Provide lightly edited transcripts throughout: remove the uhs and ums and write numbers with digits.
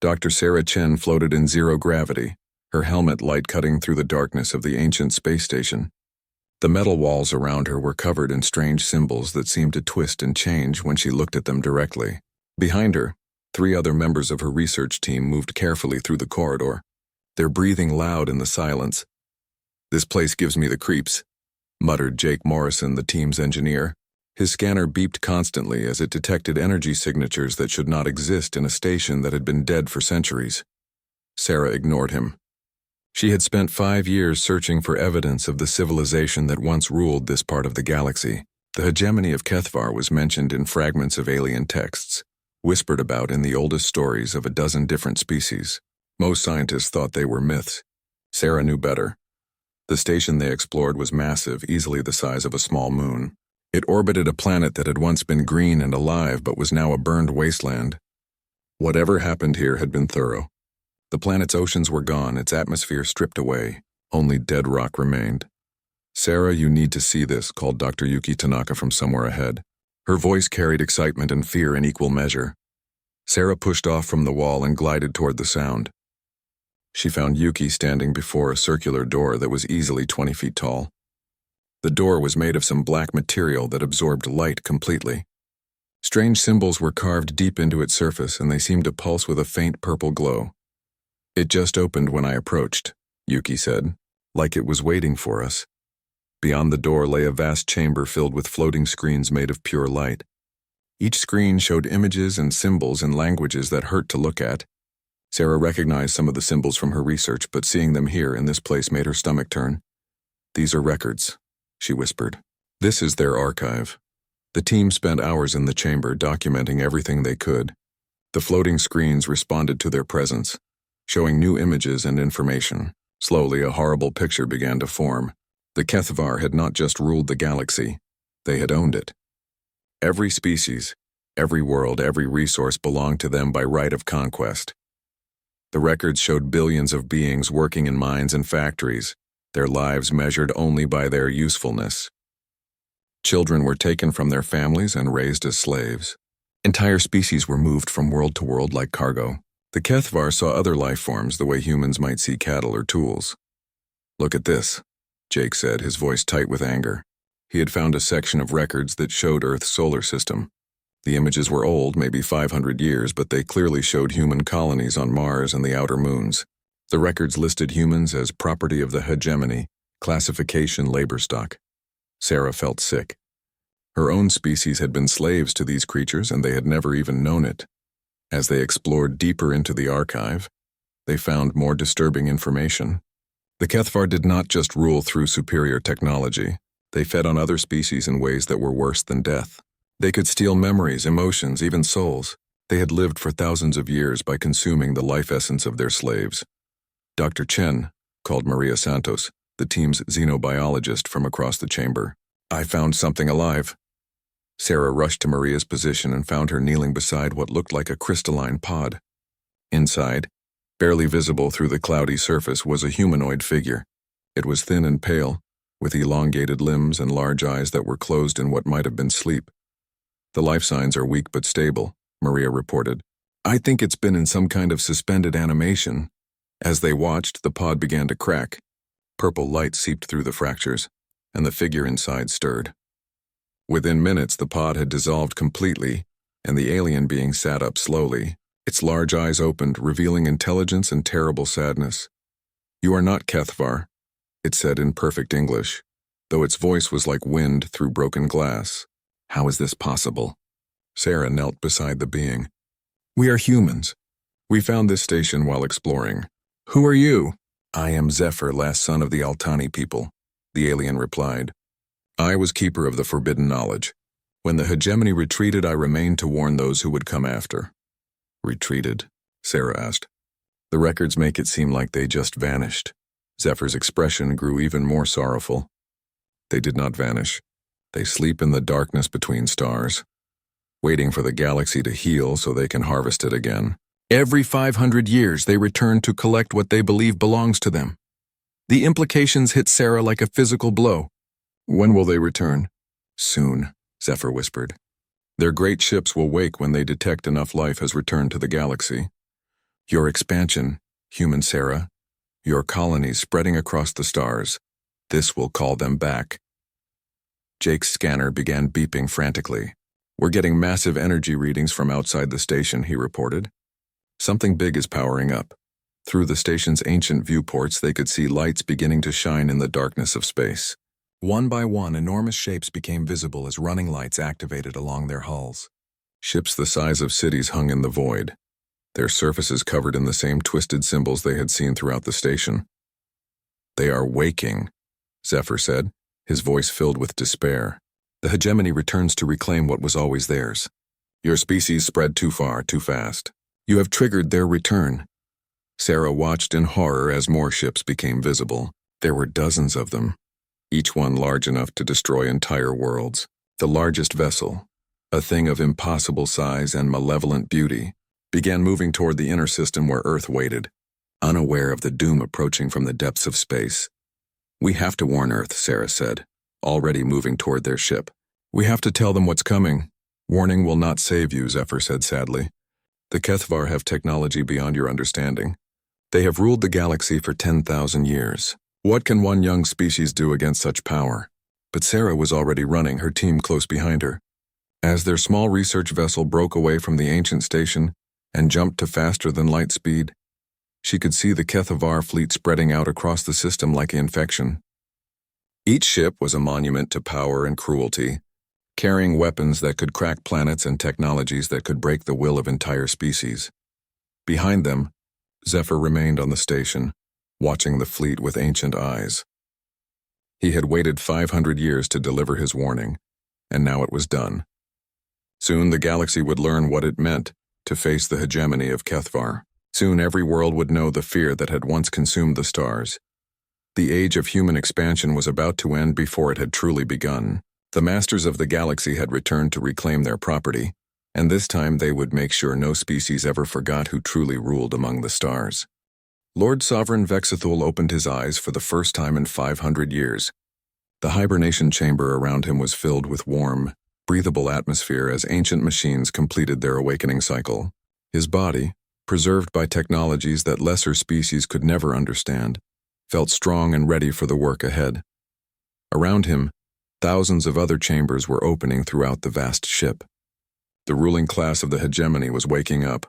Dr. Sarah Chen floated in zero gravity, her helmet light cutting through the darkness of the ancient space station. The metal walls around her were covered in strange symbols that seemed to twist and change when she looked at them directly. Behind her, 3 other members of her research team moved carefully through the corridor, their breathing loud in the silence. "This place gives me the creeps," muttered Jake Morrison, the team's engineer. His scanner beeped constantly as it detected energy signatures that should not exist in a station that had been dead for centuries. Sarah ignored him. She had spent 5 years searching for evidence of the civilization that once ruled this part of the galaxy. The hegemony of Kethvar was mentioned in fragments of alien texts, whispered about in the oldest stories of a dozen different species. Most scientists thought they were myths. Sarah knew better. The station they explored was massive, easily the size of a small moon. It orbited a planet that had once been green and alive but was now a burned wasteland. Whatever happened here had been thorough. The planet's oceans were gone, its atmosphere stripped away. Only dead rock remained. "Sarah, you need to see this," called Dr. Yuki Tanaka from somewhere ahead. Her voice carried excitement and fear in equal measure. Sarah pushed off from the wall and glided toward the sound. She found Yuki standing before a circular door that was easily 20 feet tall. The door was made of some black material that absorbed light completely. Strange symbols were carved deep into its surface, and they seemed to pulse with a faint purple glow. "It just opened when I approached," Yuki said, "like it was waiting for us." Beyond the door lay a vast chamber filled with floating screens made of pure light. Each screen showed images and symbols in languages that hurt to look at. Sarah recognized some of the symbols from her research, but seeing them here in this place made her stomach turn. "These are records," she whispered. "This is their archive." The team spent hours in the chamber documenting everything they could. The floating screens responded to their presence, showing new images and information. Slowly, a horrible picture began to form. The Kethvar had not just ruled the galaxy, they had owned it. Every species, every world, every resource belonged to them by right of conquest. The records showed billions of beings working in mines and factories, their lives measured only by their usefulness. Children were taken from their families and raised as slaves. Entire species were moved from world to world like cargo. The Kethvar saw other life forms the way humans might see cattle or tools. "Look at this," Jake said, his voice tight with anger. He had found a section of records that showed Earth's solar system. The images were old, maybe 500 years, but they clearly showed human colonies on Mars and the outer moons. The records listed humans as property of the hegemony, classification labor stock. Sarah felt sick. Her own species had been slaves to these creatures, and they had never even known it. As they explored deeper into the archive, they found more disturbing information. The Kethvar did not just rule through superior technology. They fed on other species in ways that were worse than death. They could steal memories, emotions, even souls. They had lived for thousands of years by consuming the life essence of their slaves. Dr. Chen called Maria Santos, the team's xenobiologist, from across the chamber. "I found something alive." Sarah rushed to Maria's position and found her kneeling beside what looked like a crystalline pod. Inside, barely visible through the cloudy surface, was a humanoid figure. It was thin and pale, with elongated limbs and large eyes that were closed in what might have been sleep. "The life signs are weak but stable," Maria reported. "I think it's been in some kind of suspended animation." As they watched, the pod began to crack. Purple light seeped through the fractures, and the figure inside stirred. Within minutes, the pod had dissolved completely, and the alien being sat up slowly. Its large eyes opened, revealing intelligence and terrible sadness. "You are not Kethvar," it said in perfect English, though its voice was like wind through broken glass. "How is this possible?" Sarah knelt beside the being. "We are humans. We found this station while exploring." "Who are you?" "I am Zephyr, last son of the Altani people," the alien replied. "I was keeper of the forbidden knowledge. When the hegemony retreated, I remained to warn those who would come after." "Retreated?" Sarah asked. "The records make it seem like they just vanished." Zephyr's expression grew even more sorrowful. "They did not vanish. They sleep in the darkness between stars, waiting for the galaxy to heal so they can harvest it again. Every 500 years, they return to collect what they believe belongs to them." The implications hit Sarah like a physical blow. "When will they return?" "Soon," Zephyr whispered. "Their great ships will wake when they detect enough life has returned to the galaxy. Your expansion, human Sarah. Your colonies spreading across the stars. This will call them back. Jake's scanner began beeping frantically. We're getting massive energy readings from outside the station, he reported. Something big is powering up. Through the station's ancient viewports, they could see lights beginning to shine in the darkness of space. One by one, enormous shapes became visible as running lights activated along their hulls. Ships the size of cities hung in the void, their surfaces covered in the same twisted symbols they had seen throughout the station. They are waking, Zephyr said, his voice filled with despair. The hegemony returns to reclaim what was always theirs. Your species spread too far, too fast. You have triggered their return. Sarah watched in horror as more ships became visible. There were dozens of them, each one large enough to destroy entire worlds. The largest vessel, a thing of impossible size and malevolent beauty, began moving toward the inner system where Earth waited, unaware of the doom approaching from the depths of space. We have to warn Earth, Sarah said, already moving toward their ship. We have to tell them what's coming. Warning will not save you, Zephyr said sadly. The Kethvar have technology beyond your understanding. They have ruled the galaxy for 10,000 years. What can one young species do against such power? But Sarah was already running, her team close behind her. As their small research vessel broke away from the ancient station and jumped to faster than light speed, she could see the Kethvar fleet spreading out across the system like infection. Each ship was a monument to power and cruelty, carrying weapons that could crack planets and technologies that could break the will of entire species. Behind them, Zephyr remained on the station, watching the fleet with ancient eyes. He had waited 500 years to deliver his warning, and now it was done. Soon the galaxy would learn what it meant to face the hegemony of Kethvar. Soon every world would know the fear that had once consumed the stars. The age of human expansion was about to end before it had truly begun. The masters of the galaxy had returned to reclaim their property, and this time they would make sure no species ever forgot who truly ruled among the stars. Lord Sovereign Vexithul opened his eyes for the first time in 500 years. The hibernation chamber around him was filled with warm, breathable atmosphere as ancient machines completed their awakening cycle. His body, preserved by technologies that lesser species could never understand, felt strong and ready for the work ahead. Around him, thousands of other chambers were opening throughout the vast ship. The ruling class of the hegemony was waking up,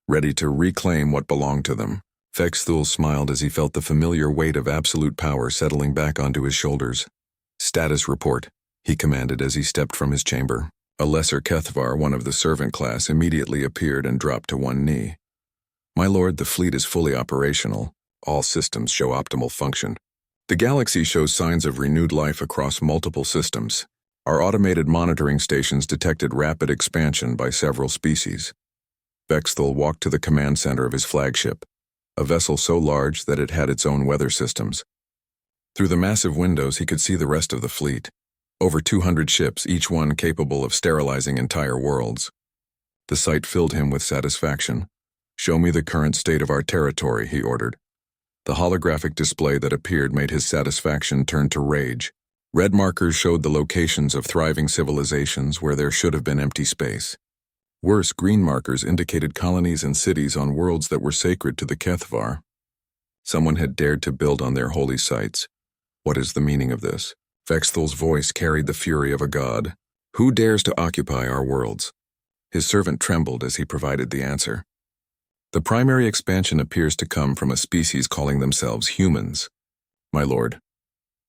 ready to reclaim what belonged to them. Vexthul smiled as he felt the familiar weight of absolute power settling back onto his shoulders. Status report, he commanded as he stepped from his chamber. A lesser Kethvar, one of the servant class, immediately appeared and dropped to one knee. My lord, the fleet is fully operational. All systems show optimal function. The galaxy shows signs of renewed life across multiple systems. Our automated monitoring stations detected rapid expansion by several species. Vexthul walked to the command center of his flagship, a vessel so large that it had its own weather systems. Through the massive windows, he could see the rest of the fleet. Over 200 ships, each one capable of sterilizing entire worlds. The sight filled him with satisfaction. Show me the current state of our territory, he ordered. The holographic display that appeared made his satisfaction turn to rage. Red markers showed the locations of thriving civilizations where there should have been empty space. Worse, green markers indicated colonies and cities on worlds that were sacred to the Kethvar. Someone had dared to build on their holy sites. What is the meaning of this? Vexthul's voice carried the fury of a god. Who dares to occupy our worlds? His servant trembled as he provided the answer. The primary expansion appears to come from a species calling themselves humans. My lord,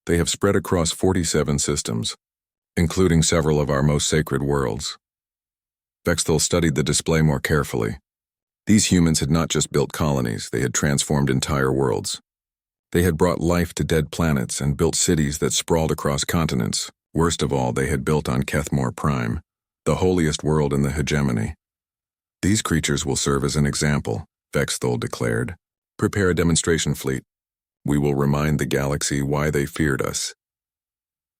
they have spread across 47 systems, including several of our most sacred worlds. Vexthul studied the display more carefully. These humans had not just built colonies, they had transformed entire worlds. They had brought life to dead planets and built cities that sprawled across continents. Worst of all, they had built on Kethmore Prime, the holiest world in the hegemony. These creatures will serve as an example, Vexthul declared. Prepare a demonstration fleet. We will remind the galaxy why they feared us.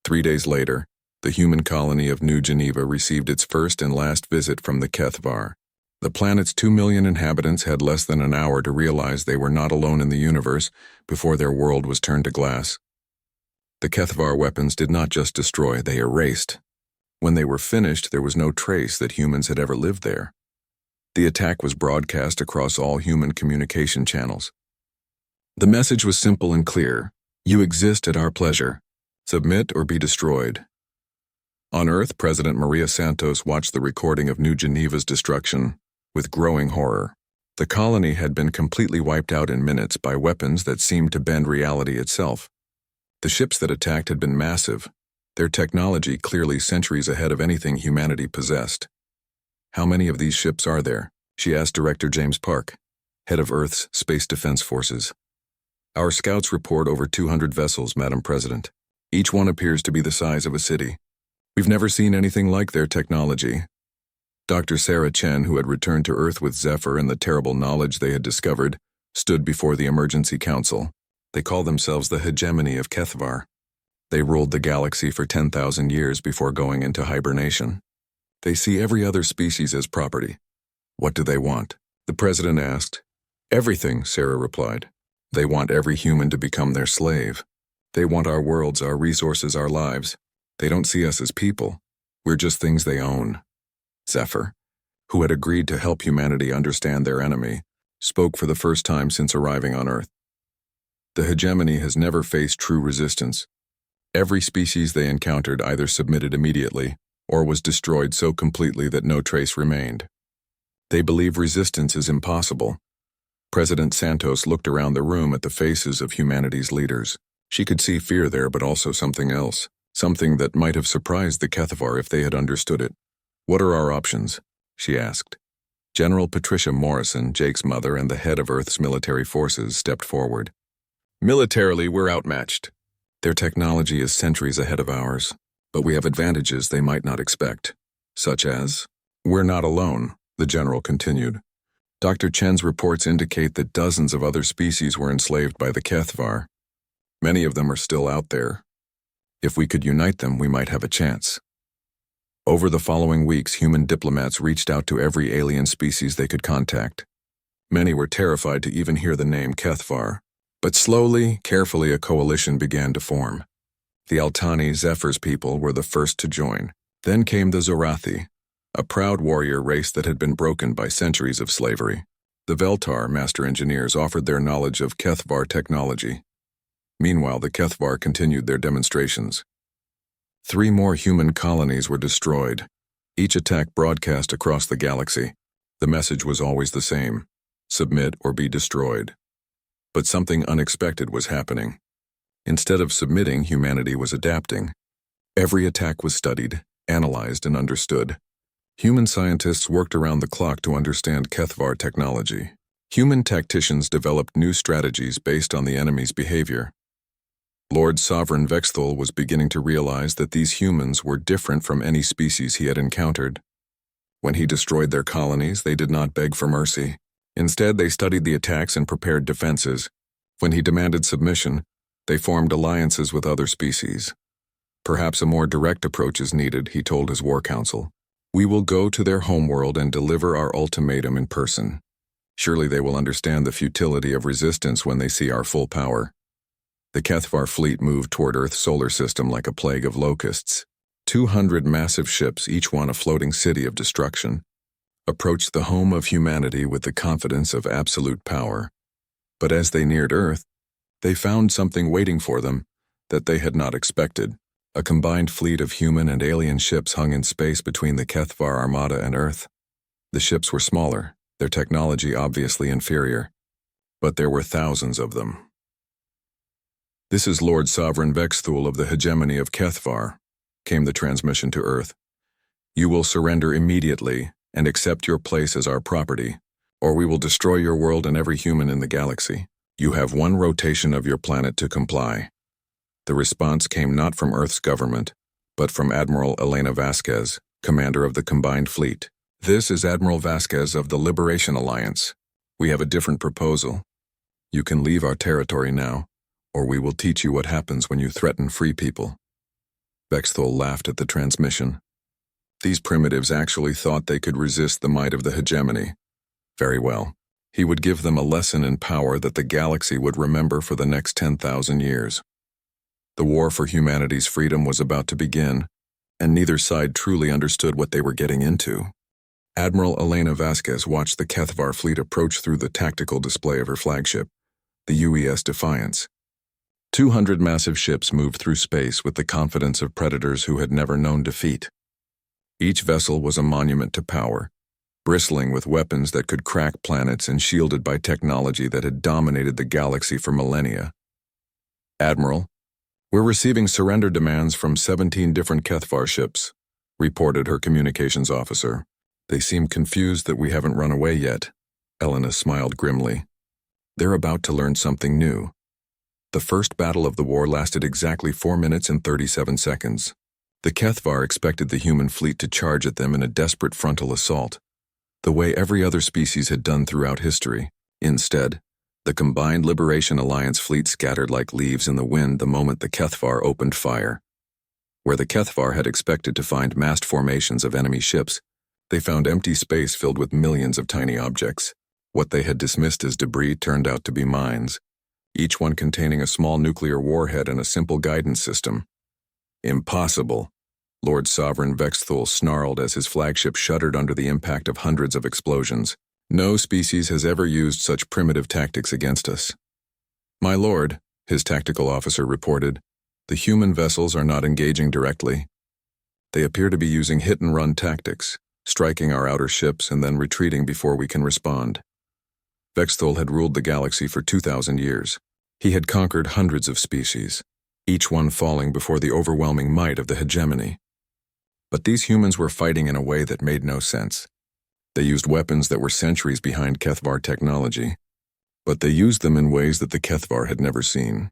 3 days later, the human colony of New Geneva received its first and last visit from the Kethvar. The planet's 2 million inhabitants had less than an hour to realize they were not alone in the universe before their world was turned to glass. The Kethvar weapons did not just destroy, they erased. When they were finished, there was no trace that humans had ever lived there. The attack was broadcast across all human communication channels. The message was simple and clear. You exist at our pleasure. Submit or be destroyed. On Earth, President Maria Santos watched the recording of New Geneva's destruction with growing horror. The colony had been completely wiped out in minutes by weapons that seemed to bend reality itself. The ships that attacked had been massive, their technology clearly centuries ahead of anything humanity possessed. How many of these ships are there? She asked Director James Park, head of Earth's Space Defense Forces. Our scouts report over 200 vessels, Madam President. Each one appears to be the size of a city. We've never seen anything like their technology. Dr. Sarah Chen, who had returned to Earth with Zephyr and the terrible knowledge they had discovered, stood before the Emergency Council. They call themselves the hegemony of Kethvar. They ruled the galaxy for 10,000 years before going into hibernation. They see every other species as property. What do they want? The president asked. Everything, Sarah replied. They want every human to become their slave. They want our worlds, our resources, our lives. They don't see us as people. We're just things they own. Zephyr, who had agreed to help humanity understand their enemy, spoke for the first time since arriving on Earth. The hegemony has never faced true resistance. Every species they encountered either submitted immediately or was destroyed so completely that no trace remained. They believe resistance is impossible. President Santos looked around the room at the faces of humanity's leaders. She could see fear there, but also something else, something that might have surprised the Kethvar if they had understood it. What are our options? She asked. General Patricia Morrison, Jake's mother and the head of Earth's military forces, stepped forward. Militarily, we're outmatched. Their technology is centuries ahead of ours, but we have advantages they might not expect, such as, we're not alone, the general continued. Dr. Chen's reports indicate that dozens of other species were enslaved by the Kethvar. Many of them are still out there. If we could unite them, we might have a chance. Over the following weeks, human diplomats reached out to every alien species they could contact. Many were terrified to even hear the name Kethvar. But slowly, carefully, a coalition began to form. The Altani, Zephyr's people, were the first to join. Then came the Zorathi, a proud warrior race that had been broken by centuries of slavery. The Veltar, master engineers, offered their knowledge of Kethvar technology. Meanwhile, the Kethvar continued their demonstrations. 3 more human colonies were destroyed, each attack broadcast across the galaxy. The message was always the same: submit or be destroyed. But something unexpected was happening. Instead of submitting, humanity was adapting. Every attack was studied, analyzed, and understood. Human scientists worked around the clock to understand Kethvar technology. Human tacticians developed new strategies based on the enemy's behavior. Lord Sovereign Vexthul was beginning to realize that these humans were different from any species he had encountered. When he destroyed their colonies, they did not beg for mercy. Instead, they studied the attacks and prepared defenses. When he demanded submission, they formed alliances with other species. Perhaps a more direct approach is needed, he told his war council. We will go to their homeworld and deliver our ultimatum in person. Surely they will understand the futility of resistance when they see our full power. The Kethvar fleet moved toward Earth's solar system like a plague of locusts. 200 massive ships, each one a floating city of destruction, approached the home of humanity with the confidence of absolute power. But as they neared Earth, they found something waiting for them that they had not expected. A combined fleet of human and alien ships hung in space between the Kethvar Armada and Earth. The ships were smaller, their technology obviously inferior, but there were thousands of them. This is Lord Sovereign Vexthul of the hegemony of Kethvar, came the transmission to Earth. You will surrender immediately and accept your place as our property, or we will destroy your world and every human in the galaxy. You have 1 rotation of your planet to comply. The response came not from Earth's government, but from Admiral Elena Vasquez, commander of the combined fleet. This is Admiral Vasquez of the Liberation Alliance. We have a different proposal. You can leave our territory now, or we will teach you what happens when you threaten free people. Vexthul laughed at the transmission. These primitives actually thought they could resist the might of the hegemony. Very well. He would give them a lesson in power that the galaxy would remember for the next 10,000 years. The war for humanity's freedom was about to begin, and neither side truly understood what they were getting into. Admiral Elena Vasquez watched the Kethvar fleet approach through the tactical display of her flagship, the UES Defiance. 200 massive ships moved through space with the confidence of predators who had never known defeat. Each vessel was a monument to power, bristling with weapons that could crack planets and shielded by technology that had dominated the galaxy for millennia. "Admiral, we're receiving surrender demands from 17 different Kethvar ships," reported her communications officer. "They seem confused that we haven't run away yet." Elena smiled grimly. "They're about to learn something new." The first battle of the war lasted exactly 4 minutes and 37 seconds. The Kethvar expected the human fleet to charge at them in a desperate frontal assault, the way every other species had done throughout history. Instead, the combined Liberation Alliance fleet scattered like leaves in the wind the moment the Kethvar opened fire. Where the Kethvar had expected to find massed formations of enemy ships, they found empty space filled with millions of tiny objects. What they had dismissed as debris turned out to be mines, each one containing a small nuclear warhead and a simple guidance system. "Impossible," Lord Sovereign Vexthul snarled as his flagship shuddered under the impact of hundreds of explosions. "No species has ever used such primitive tactics against us." "My lord," his tactical officer reported, "the human vessels are not engaging directly. They appear to be using hit-and-run tactics, striking our outer ships and then retreating before we can respond." Vexthul had ruled the galaxy for 2,000 years. He had conquered hundreds of species, each one falling before the overwhelming might of the hegemony. But these humans were fighting in a way that made no sense. They used weapons that were centuries behind Kethvar technology, but they used them in ways that the Kethvar had never seen.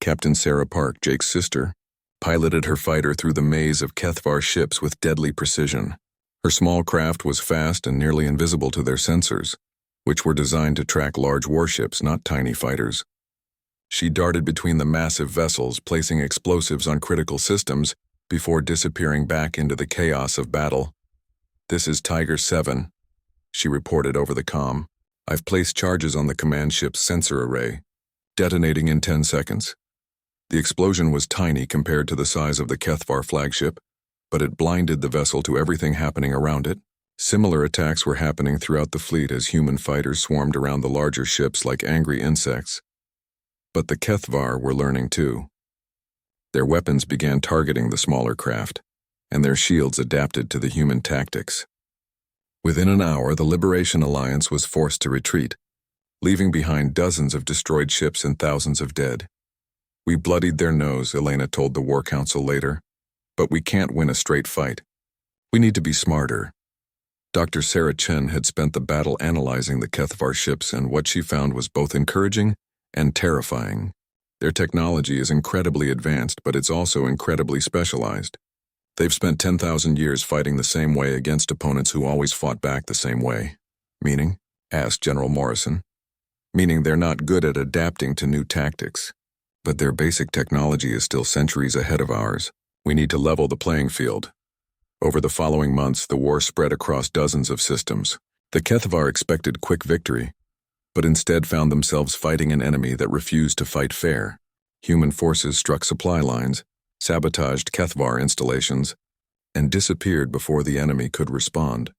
Captain Sarah Park, Jake's sister, piloted her fighter through the maze of Kethvar ships with deadly precision. Her small craft was fast and nearly invisible to their sensors, which were designed to track large warships, not tiny fighters. She darted between the massive vessels, placing explosives on critical systems before disappearing back into the chaos of battle. "This is Tiger 7, she reported over the comm. "I've placed charges on the command ship's sensor array, detonating in 10 seconds. The explosion was tiny compared to the size of the Kethvar flagship, but it blinded the vessel to everything happening around it. Similar attacks were happening throughout the fleet as human fighters swarmed around the larger ships like angry insects. But the Kethvar were learning too. Their weapons began targeting the smaller craft, and their shields adapted to the human tactics. Within an hour, the Liberation Alliance was forced to retreat, leaving behind dozens of destroyed ships and thousands of dead. "We bloodied their nose," Elena told the War Council later, "but we can't win a straight fight. We need to be smarter." Dr. Sarah Chen had spent the battle analyzing the Kethvar ships, and what she found was both encouraging and terrifying. Their technology is incredibly advanced, but it's also incredibly specialized. They've spent 10,000 years fighting the same way against opponents who always fought back the same way. "Meaning?" asked General Morrison. "Meaning they're not good at adapting to new tactics. But their basic technology is still centuries ahead of ours. We need to level the playing field." Over the following months, the war spread across dozens of systems. The Kethvar expected quick victory, but instead found themselves fighting an enemy that refused to fight fair. Human forces struck supply lines, sabotaged Kethvar installations, and disappeared before the enemy could respond.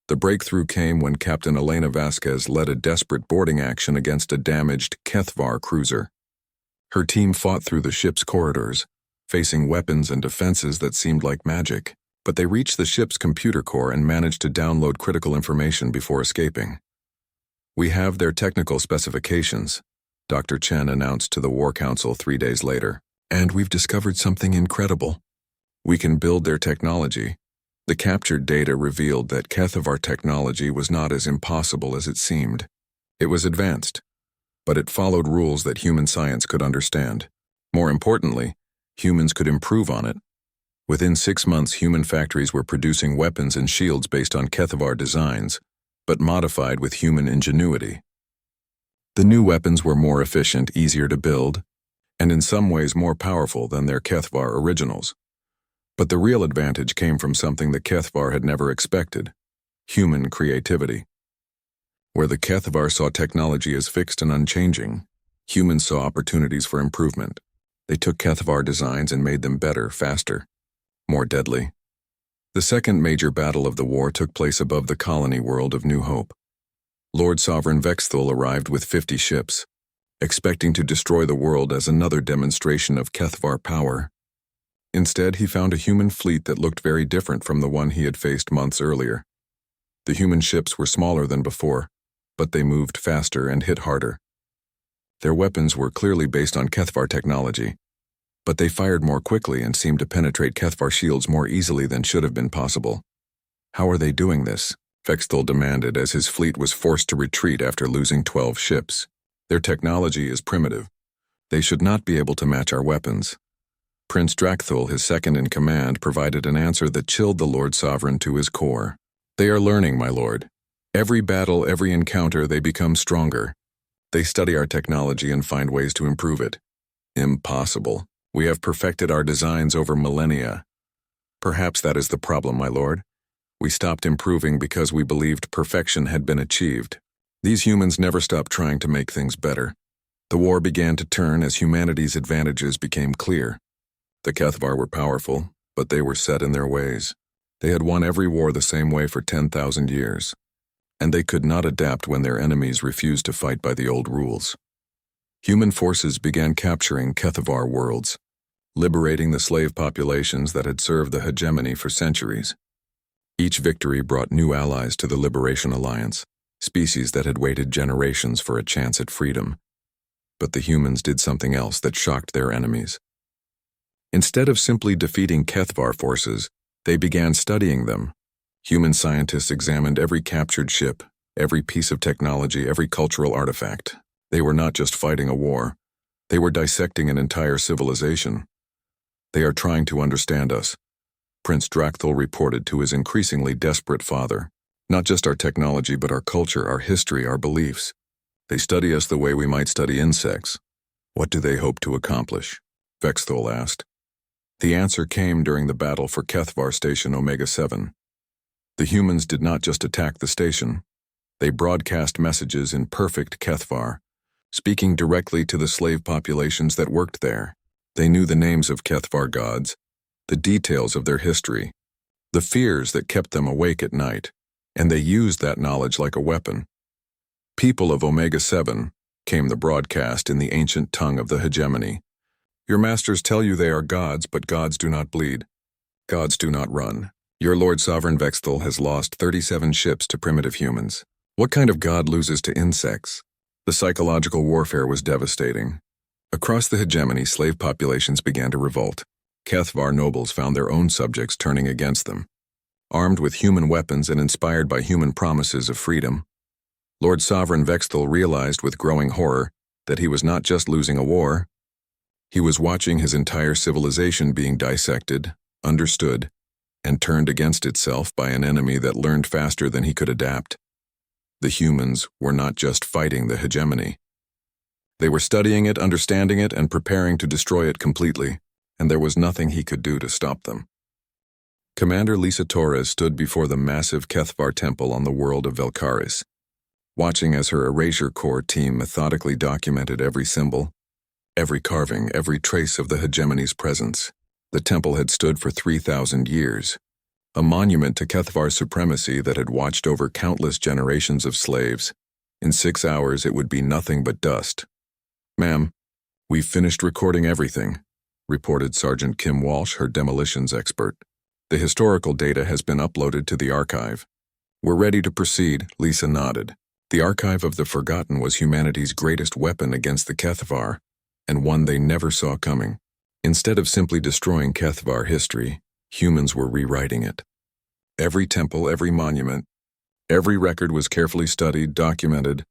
The breakthrough came when Captain Elena Vasquez led a desperate boarding action against a damaged Kethvar cruiser. Her team fought through the ship's corridors, facing weapons and defenses that seemed like magic, but they reached the ship's computer core and managed to download critical information before escaping. "We have their technical specifications," Dr. Chen announced to the War Council 3 days later. "And we've discovered something incredible. We can build their technology." The captured data revealed that Kethvar technology was not as impossible as it seemed. It was advanced, but it followed rules that human science could understand. More importantly, humans could improve on it. Within 6 months, human factories were producing weapons and shields based on Kethvar designs, but modified with human ingenuity. The new weapons were more efficient, easier to build, and in some ways more powerful than their Kethvar originals. But the real advantage came from something the Kethvar had never expected: human creativity. Where the Kethvar saw technology as fixed and unchanging, humans saw opportunities for improvement. They took Kethvar designs and made them better, faster, more deadly. The second major battle of the war took place above the colony world of New Hope. Lord Sovereign Vexthul arrived with 50 ships, expecting to destroy the world as another demonstration of Kethvar power. Instead, he found a human fleet that looked very different from the one he had faced months earlier. The human ships were smaller than before, but they moved faster and hit harder. Their weapons were clearly based on Kethvar technology, but they fired more quickly and seemed to penetrate Kethvar shields more easily than should have been possible. How are they doing this? Vexthul demanded as his fleet was forced to retreat after losing 12 ships. Their technology is primitive. They should not be able to match our weapons. Prince Drakthul, his second-in-command, provided an answer that chilled the Lord Sovereign to his core. They are learning, my lord. Every battle, every encounter, they become stronger. They study our technology and find ways to improve it. Impossible. We have perfected our designs over millennia. Perhaps that is the problem, my lord. We stopped improving because we believed perfection had been achieved. These humans never stopped trying to make things better. The war began to turn as humanity's advantages became clear. The Kethvar were powerful, but they were set in their ways. They had won every war the same way for 10,000 years, and they could not adapt when their enemies refused to fight by the old rules. Human forces began capturing Kethvar worlds, liberating the slave populations that had served the hegemony for centuries. Each victory brought new allies to the Liberation Alliance, species that had waited generations for a chance at freedom. But the humans did something else that shocked their enemies. Instead of simply defeating Kethvar forces, they began studying them. Human scientists examined every captured ship, every piece of technology, every cultural artifact. They were not just fighting a war. They were dissecting an entire civilization. They are trying to understand us, Prince Drakthul reported to his increasingly desperate father. Not just our technology, but our culture, our history, our beliefs. They study us the way we might study insects. What do they hope to accomplish? Vexthul asked. The answer came during the battle for Kethvar Station Omega-7. The humans did not just attack the station. They broadcast messages in perfect Kethvar, speaking directly to the slave populations that worked there. They knew the names of Kethvar gods, the details of their history, the fears that kept them awake at night, and they used that knowledge like a weapon. People of Omega-7, came the broadcast in the ancient tongue of the hegemony. Your masters tell you they are gods, but gods do not bleed. Gods do not run. Your Lord Sovereign Vexthul has lost 37 ships to primitive humans. What kind of god loses to insects? The psychological warfare was devastating. Across the hegemony, slave populations began to revolt. Kethvar nobles found their own subjects turning against them. Armed with human weapons and inspired by human promises of freedom, Lord Sovereign Vexthul realized with growing horror that he was not just losing a war. He was watching his entire civilization being dissected, understood, and turned against itself by an enemy that learned faster than he could adapt. The humans were not just fighting the hegemony. They were studying it, understanding it, and preparing to destroy it completely, and there was nothing he could do to stop them. Commander Lisa Torres stood before the massive Kethvar temple on the world of Velkaris, watching as her Erasure Corps team methodically documented every symbol, every carving, every trace of the hegemony's presence. The temple had stood for 3,000 years, a monument to Kethvar's supremacy that had watched over countless generations of slaves. In 6 hours, it would be nothing but dust. Ma'am, we've finished recording everything, reported Sergeant Kim Walsh, her demolitions expert. The historical data has been uploaded to the archive. We're ready to proceed, Lisa nodded. The Archive of the Forgotten was humanity's greatest weapon against the Kethvar, and one they never saw coming. Instead of simply destroying Kethvar history, humans were rewriting it. Every temple, every monument, every record was carefully studied, documented,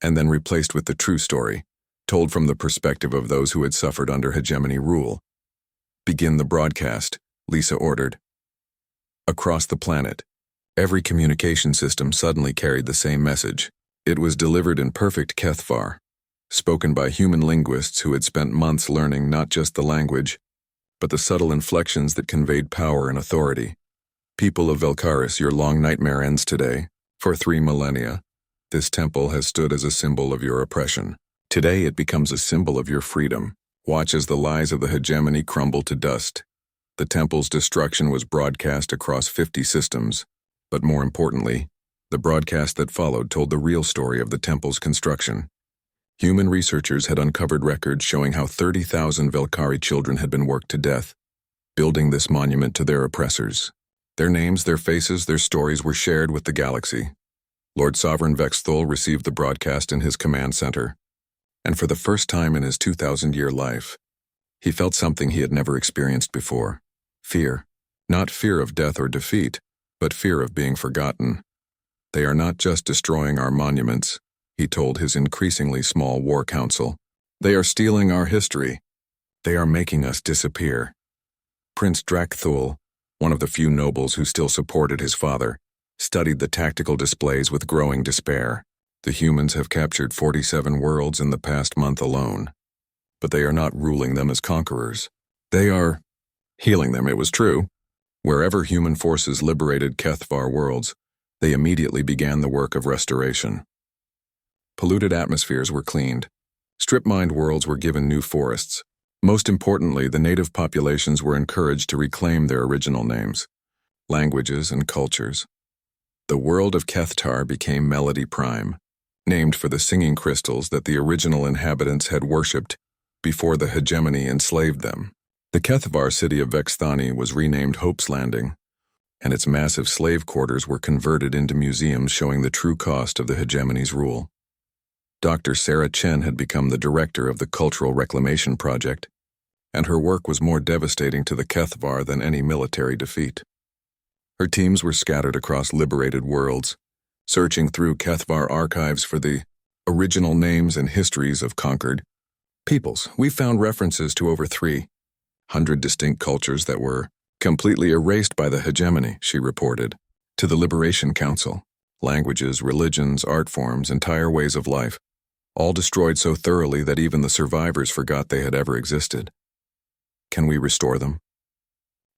and then replaced with the true story, told from the perspective of those who had suffered under hegemony rule. Begin the broadcast, Lisa ordered. Across the planet, every communication system suddenly carried the same message. It was delivered in perfect Kethvar, spoken by human linguists who had spent months learning not just the language, but the subtle inflections that conveyed power and authority. People of Velkaris, your long nightmare ends today. For 3 millennia, this temple has stood as a symbol of your oppression. Today it becomes a symbol of your freedom. Watch as the lies of the hegemony crumble to dust. The temple's destruction was broadcast across 50 systems, but more importantly, the broadcast that followed told the real story of the temple's construction. Human researchers had uncovered records showing how 30,000 Velkari children had been worked to death, building this monument to their oppressors. Their names, their faces, their stories were shared with the galaxy. Lord Sovereign Vexthul received the broadcast in his command center, and for the first time in his 2,000-year life, he felt something he had never experienced before. Fear. Not fear of death or defeat, but fear of being forgotten. They are not just destroying our monuments, he told his increasingly small war council. They are stealing our history. They are making us disappear. Prince Drakthul, one of the few nobles who still supported his father, studied the tactical displays with growing despair. The humans have captured 47 worlds in the past month alone. But they are not ruling them as conquerors. They are healing them, it was true. Wherever human forces liberated Kethvar worlds, they immediately began the work of restoration. Polluted atmospheres were cleaned. Strip-mined worlds were given new forests. Most importantly, the native populations were encouraged to reclaim their original names, languages, and cultures. The world of Kethtar became Melody Prime, named for the singing crystals that the original inhabitants had worshipped before the hegemony enslaved them. The Kethvar city of Vexthani was renamed Hope's Landing, and its massive slave quarters were converted into museums showing the true cost of the hegemony's rule. Dr. Sarah Chen had become the director of the Cultural Reclamation Project, and her work was more devastating to the Kethvar than any military defeat. Her teams were scattered across liberated worlds, searching through Kethvar archives for the original names and histories of conquered peoples. We found references to over 300 distinct cultures that were completely erased by the hegemony, she reported. To the Liberation Council, languages, religions, art forms, entire ways of life, all destroyed so thoroughly that even the survivors forgot they had ever existed. Can we restore them?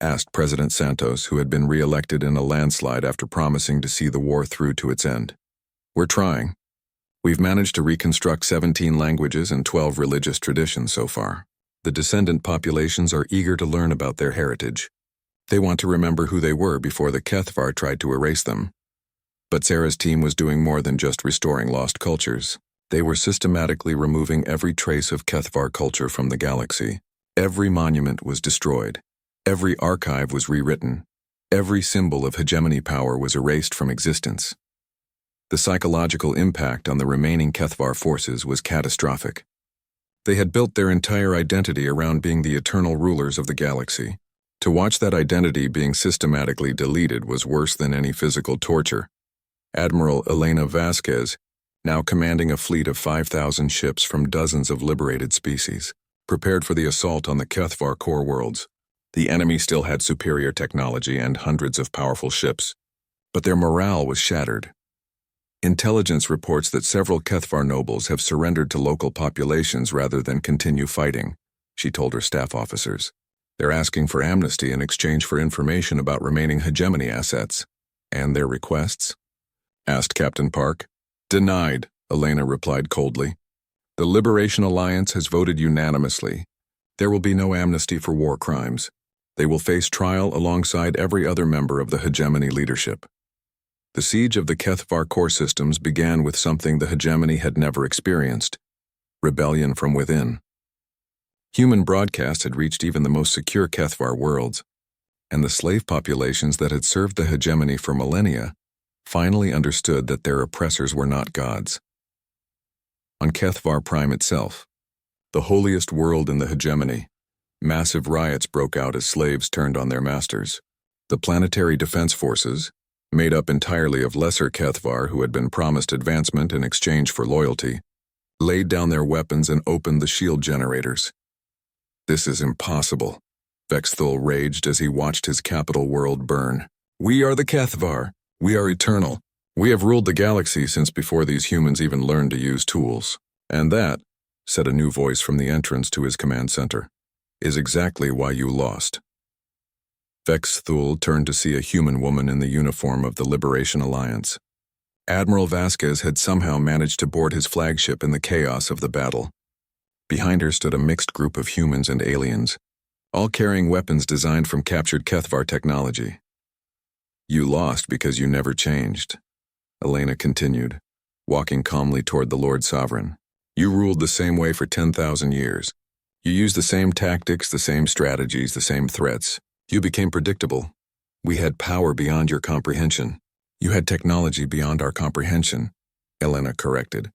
Asked President Santos, who had been re-elected in a landslide after promising to see the war through to its end. We're trying. We've managed to reconstruct 17 languages and 12 religious traditions so far. The descendant populations are eager to learn about their heritage. They want to remember who they were before the Kethvar tried to erase them. But Sarah's team was doing more than just restoring lost cultures. They were systematically removing every trace of Kethvar culture from the galaxy. Every monument was destroyed. Every archive was rewritten. Every symbol of hegemony power was erased from existence. The psychological impact on the remaining Kethvar forces was catastrophic. They had built their entire identity around being the eternal rulers of the galaxy. To watch that identity being systematically deleted was worse than any physical torture. Admiral Elena Vasquez, now commanding a fleet of 5,000 ships from dozens of liberated species, prepared for the assault on the Kethvar core worlds. The enemy still had superior technology and hundreds of powerful ships, but their morale was shattered. Intelligence reports that several Kethvar nobles have surrendered to local populations rather than continue fighting, she told her staff officers. They're asking for amnesty in exchange for information about remaining hegemony assets. And their requests? Asked Captain Park. Denied, Elena replied coldly. The Liberation Alliance has voted unanimously. There will be no amnesty for war crimes. They will face trial alongside every other member of the hegemony leadership. The siege of the Kethvar core systems began with something the hegemony had never experienced: rebellion from within. Human broadcasts had reached even the most secure Kethvar worlds, and the slave populations that had served the hegemony for millennia finally understood that their oppressors were not gods. On Kethvar Prime itself, the holiest world in the hegemony, massive riots broke out as slaves turned on their masters. The planetary defense forces, made up entirely of lesser Kethvar who had been promised advancement in exchange for loyalty, laid down their weapons and opened the shield generators. This is impossible, Vexthul raged as he watched his capital world burn. We are the Kethvar. We are eternal. We have ruled the galaxy since before these humans even learned to use tools. And that, said a new voice from the entrance to his command center, is exactly why you lost. Vexthul turned to see a human woman in the uniform of the Liberation Alliance. Admiral Vasquez had somehow managed to board his flagship in the chaos of the battle. Behind her stood a mixed group of humans and aliens, all carrying weapons designed from captured Kethvar technology. You lost because you never changed, Elena continued, walking calmly toward the Lord Sovereign. You ruled the same way for 10,000 years. You used the same tactics, the same strategies, the same threats. You became predictable. We had power beyond your comprehension. You had technology beyond our comprehension, Elena corrected.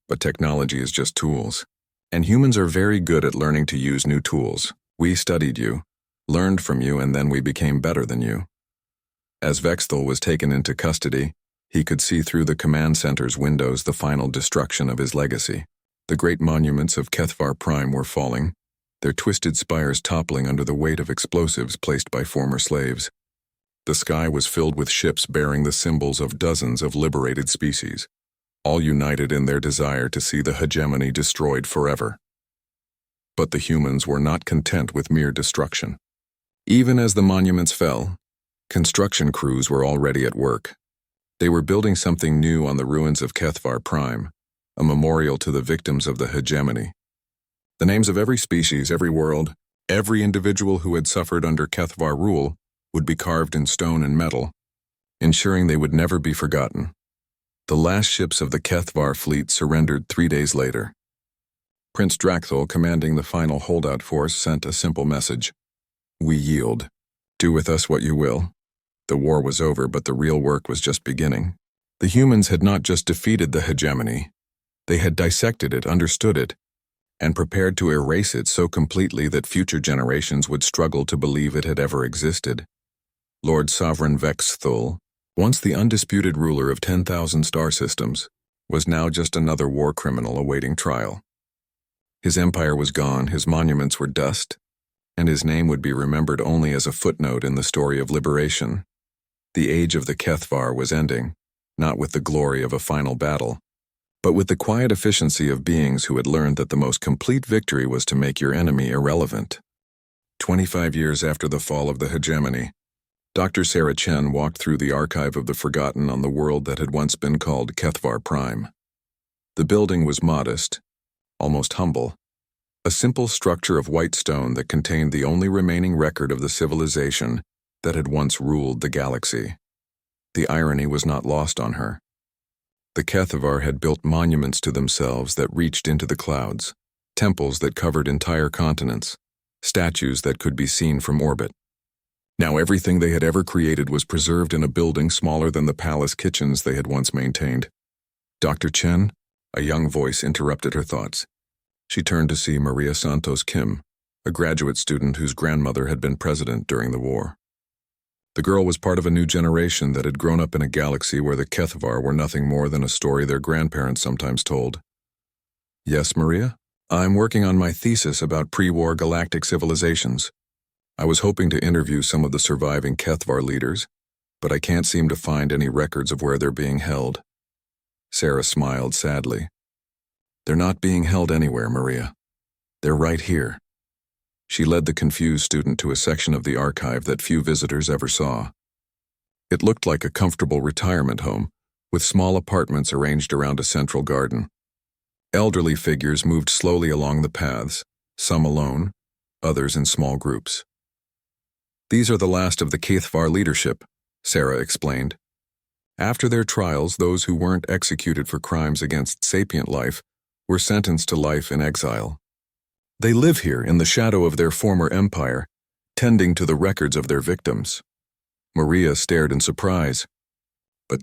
But technology is just tools. And humans are very good at learning to use new tools. We studied you, learned from you, and then we became better than you. As Vexthal was taken into custody, he could see through the command center's windows the final destruction of his legacy. The great monuments of Kethvar Prime were falling, their twisted spires toppling under the weight of explosives placed by former slaves. The sky was filled with ships bearing the symbols of dozens of liberated species, all united in their desire to see the hegemony destroyed forever. But the humans were not content with mere destruction. Even as the monuments fell, construction crews were already at work. They were building something new on the ruins of Kethvar Prime, a memorial to the victims of the hegemony. The names of every species, every world, every individual who had suffered under Kethvar rule would be carved in stone and metal, ensuring they would never be forgotten. The last ships of the Kethvar fleet surrendered 3 days later. Prince Drakthol, commanding the final holdout force, sent a simple message. We yield. Do with us what you will. The war was over, but the real work was just beginning. The humans had not just defeated the hegemony. They had dissected it, understood it, and prepared to erase it so completely that future generations would struggle to believe it had ever existed. Lord Sovereign Vexthul, once the undisputed ruler of 10,000 star systems, was now just another war criminal awaiting trial. His empire was gone, his monuments were dust, and his name would be remembered only as a footnote in the story of liberation. The age of the Kethvar was ending, not with the glory of a final battle, but with the quiet efficiency of beings who had learned that the most complete victory was to make your enemy irrelevant. 25 years after the fall of the hegemony, Dr. Sarah Chen walked through the archive of the forgotten on the world that had once been called Kethvar Prime. The building was modest, almost humble, a simple structure of white stone that contained the only remaining record of the civilization that had once ruled the galaxy. The irony was not lost on her. The Kethvar had built monuments to themselves that reached into the clouds, temples that covered entire continents, statues that could be seen from orbit. Now everything they had ever created was preserved in a building smaller than the palace kitchens they had once maintained. Dr. Chen, a young voice interrupted her thoughts. She turned to see Maria Santos Kim, a graduate student whose grandmother had been president during the war. The girl was part of a new generation that had grown up in a galaxy where the Kethvar were nothing more than a story their grandparents sometimes told. Yes, Maria? I'm working on my thesis about pre-war galactic civilizations. I was hoping to interview some of the surviving Kethvar leaders, but I can't seem to find any records of where they're being held. Sarah smiled sadly. They're not being held anywhere, Maria. They're right here. She led the confused student to a section of the archive that few visitors ever saw. It looked like a comfortable retirement home, with small apartments arranged around a central garden. Elderly figures moved slowly along the paths, some alone, others in small groups. These are the last of the Kethvar leadership, Sarah explained. After their trials, those who weren't executed for crimes against sapient life were sentenced to life in exile. They live here in the shadow of their former empire, tending to the records of their victims. Maria stared in surprise. But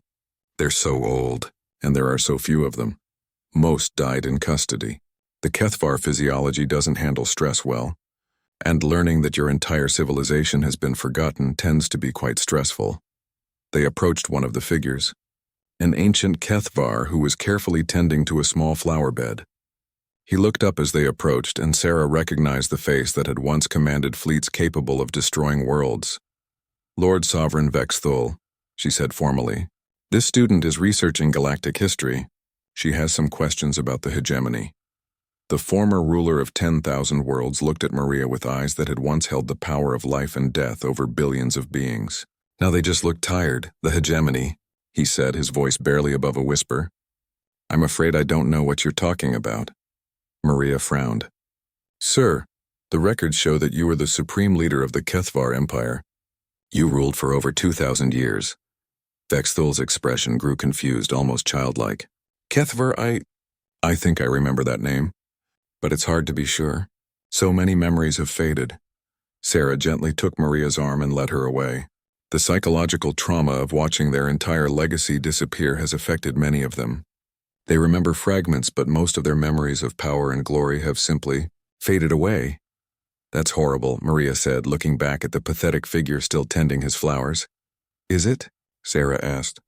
they're so old, and there are so few of them. Most died in custody. The Kethvar physiology doesn't handle stress well, and learning that your entire civilization has been forgotten tends to be quite stressful. They approached one of the figures, an ancient Kethvar who was carefully tending to a small flower bed. He looked up as they approached, and Sarah recognized the face that had once commanded fleets capable of destroying worlds. Lord Sovereign Vexthul, she said formally. This student is researching galactic history. She has some questions about the hegemony. The former ruler of 10,000 worlds looked at Maria with eyes that had once held the power of life and death over billions of beings. Now they just look tired, the hegemony, he said, his voice barely above a whisper. I'm afraid I don't know what you're talking about. Maria frowned. Sir, The records show that you were the supreme leader of the Kethvar Empire. You ruled for over 2,000 years. Vexthul's expression grew confused, almost childlike. Kethvar, I think I remember that name. But it's hard to be sure. So many memories have faded. Sarah gently took Maria's arm and led her away. The psychological trauma of watching their entire legacy disappear has affected many of them. They remember fragments, but most of their memories of power and glory have simply faded away. That's horrible, Maria said, looking back at the pathetic figure still tending his flowers. Is it? Sarah asked.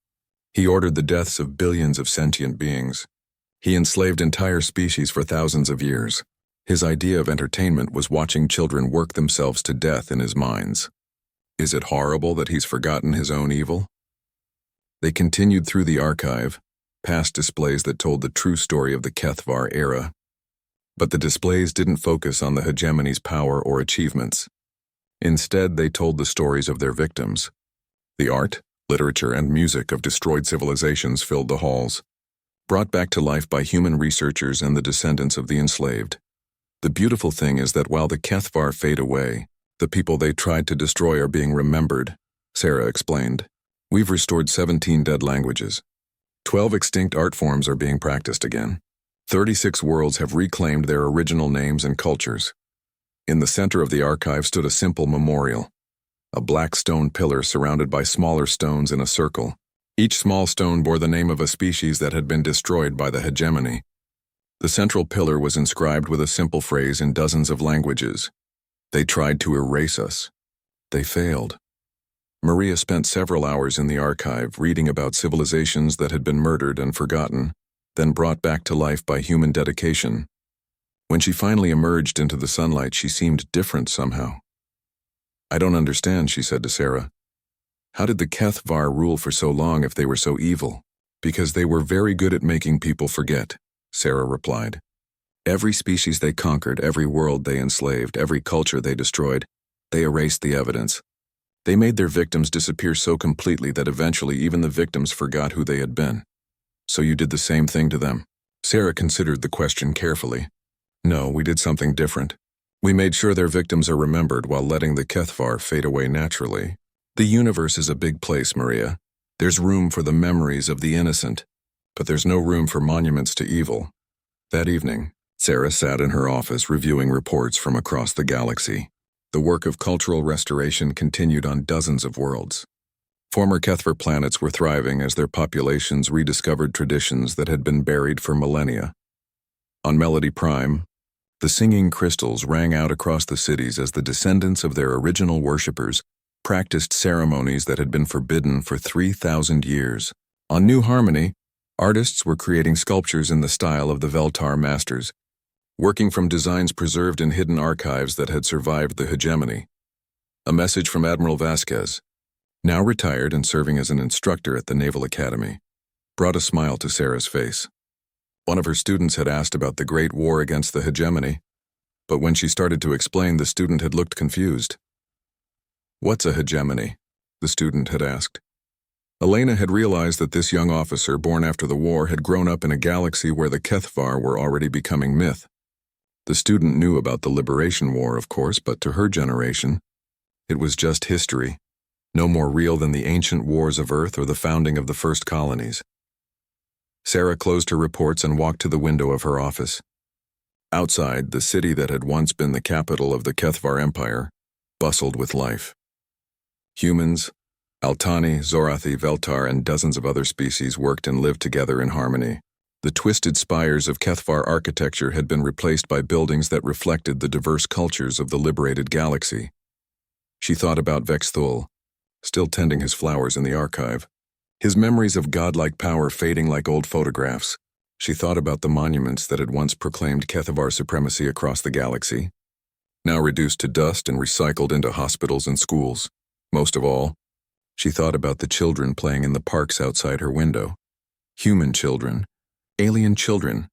He ordered the deaths of billions of sentient beings. He enslaved entire species for thousands of years. His idea of entertainment was watching children work themselves to death in his mines. Is it horrible that he's forgotten his own evil? They continued through the archive, past displays that told the true story of the Kethvar era. But the displays didn't focus on the hegemony's power or achievements. Instead, they told the stories of their victims. The art, literature, and music of destroyed civilizations filled the halls, brought back to life by human researchers and the descendants of the enslaved. The beautiful thing is that while the Kethvar fade away, the people they tried to destroy are being remembered, Sarah explained. We've restored 17 dead languages. 12 extinct art forms are being practiced again. 36 worlds have reclaimed their original names and cultures. In the center of the archive stood a simple memorial, a black stone pillar surrounded by smaller stones in a circle. Each small stone bore the name of a species that had been destroyed by the hegemony. The central pillar was inscribed with a simple phrase in dozens of languages. They tried to erase us. They failed. Maria spent several hours in the archive reading about civilizations that had been murdered and forgotten, then brought back to life by human dedication. When she finally emerged into the sunlight, she seemed different somehow. I don't understand, she said to Sarah. How did the Kethvar rule for so long if they were so evil? Because they were very good at making people forget, Sarah replied. Every species they conquered, every world they enslaved, every culture they destroyed, they erased the evidence. They made their victims disappear so completely that eventually even the victims forgot who they had been. So you did the same thing to them? Sarah considered the question carefully. No, we did something different. We made sure their victims are remembered while letting the Kethvar fade away naturally. The universe is a big place, Maria. There's room for the memories of the innocent, but there's no room for monuments to evil. That evening, Sarah sat in her office reviewing reports from across the galaxy. The work of cultural restoration continued on dozens of worlds. Former Kethvar planets were thriving as their populations rediscovered traditions that had been buried for millennia. On Melody Prime, the singing crystals rang out across the cities as the descendants of their original worshippers practiced ceremonies that had been forbidden for 3,000 years. On New Harmony, artists were creating sculptures in the style of the Veltar masters, working from designs preserved in hidden archives that had survived the hegemony. A message from Admiral Vasquez, now retired and serving as an instructor at the Naval Academy, brought a smile to Sarah's face. One of her students had asked about the Great War against the hegemony, but when she started to explain, the student had looked confused. What's a hegemony? The student had asked. Elena had realized that this young officer, born after the war, had grown up in a galaxy where the Kethvar were already becoming myth. The student knew about the Liberation War, of course, but to her generation, it was just history, no more real than the ancient wars of Earth or the founding of the first colonies. Sarah closed her reports and walked to the window of her office. Outside, the city that had once been the capital of the Kethvar Empire bustled with life. Humans, Altani, Zorathi, Veltar, and dozens of other species worked and lived together in harmony. The twisted spires of Kethvar architecture had been replaced by buildings that reflected the diverse cultures of the liberated galaxy. She thought about Vexthul, still tending his flowers in the archive, his memories of godlike power fading like old photographs. She thought about the monuments that had once proclaimed Kethvar supremacy across the galaxy, now reduced to dust and recycled into hospitals and schools. Most of all, she thought about the children playing in the parks outside her window. Human children, alien children,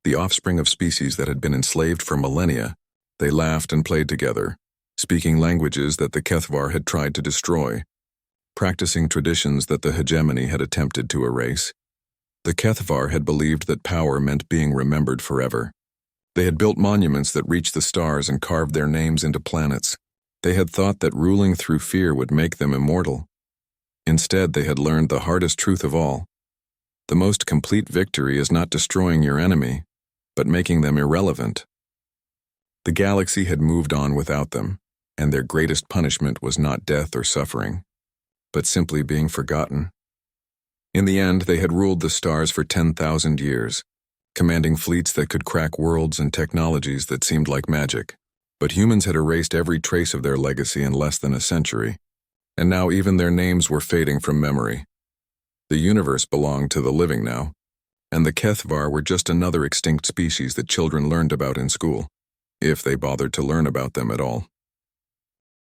the offspring of species that had been enslaved for millennia. They laughed and played together, speaking languages that the Kethvar had tried to destroy, practicing traditions that the hegemony had attempted to erase. The Kethvar had believed that power meant being remembered forever. They had built monuments that reached the stars and carved their names into planets. They had thought that ruling through fear would make them immortal. Instead, they had learned the hardest truth of all. The most complete victory is not destroying your enemy, but making them irrelevant. The galaxy had moved on without them, and their greatest punishment was not death or suffering, but simply being forgotten. In the end, they had ruled the stars for 10,000 years, commanding fleets that could crack worlds and technologies that seemed like magic. But humans had erased every trace of their legacy in less than a century, and now even their names were fading from memory. The universe belonged to the living now, and the HFY were just another extinct species that children learned about in school, if they bothered to learn about them at all.